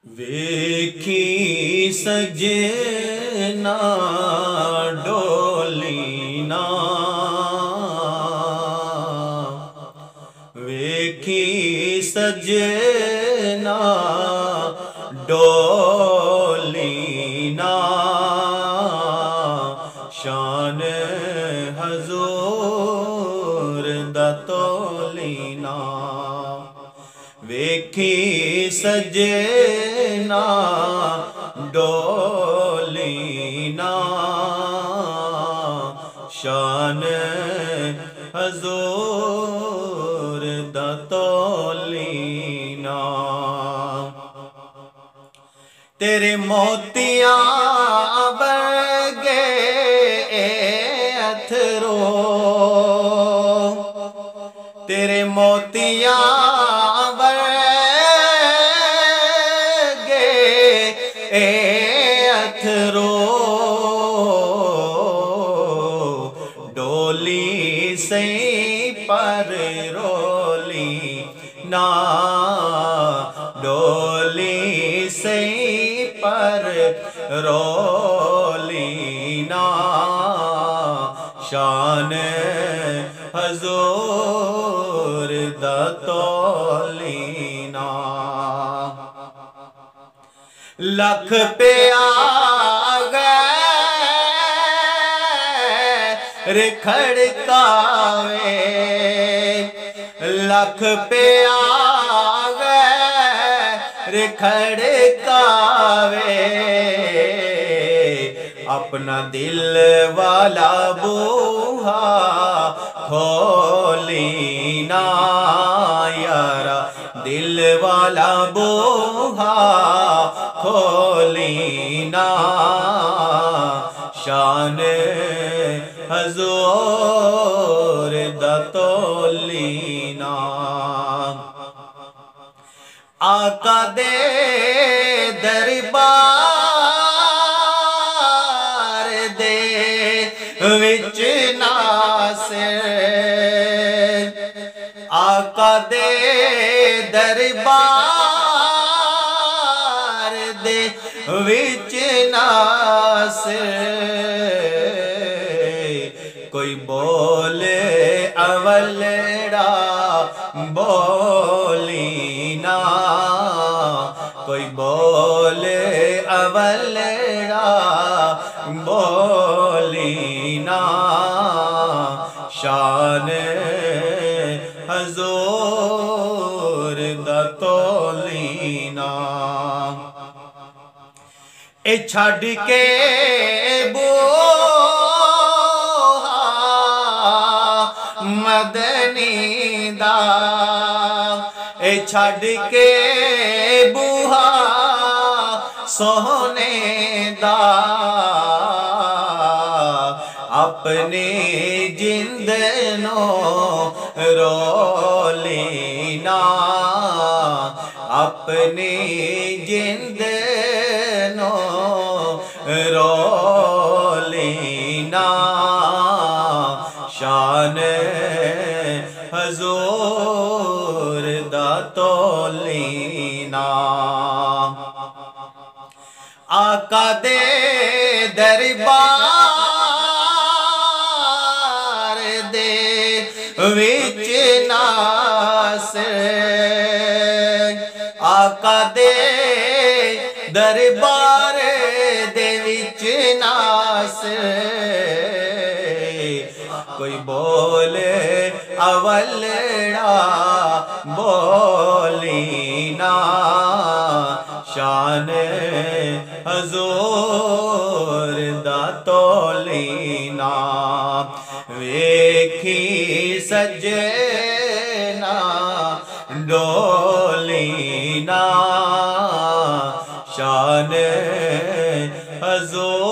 ویکھی سجنا ڈولینا ویکھی سجنا ڈولینا شان حضور دا تولینا ویکھی سجنا ڈولینا شان حضور دا تولینا تیرے موتیاں ورگے اتھرو تیرے موتیاں ڈولی سے پر رولی نا ڈولی سے پر رولی نا شان حضور دا تولینا لکھ پیا کھڑکاوے لکھ پیا کھڑکاوے اپنا دل والا بوہا کھولینا یارا دل والا بوہا کھولینا شان حضور دا تولینا آقا دے دربار دے وچ ناصر آقا دے دربار دے وچ ناصر کوئی بولے اولڑا بولینا کوئی بولے اولڑا بولینا شان حضور دا تولینا اے چھڑ کے مدنی دا اے چھڑ کے بوہا سونے دا اپنی جند نو رولینا اپنی جند نو رولینا شان حضور دا تولینا آقا دے دربار دے وچ ناصر آقا دے دربار دے وچ ناصر کوئی بولے اولڑا بولینا شان حضور دا تولینا ویکھی سجنا ڈولینا شان حضور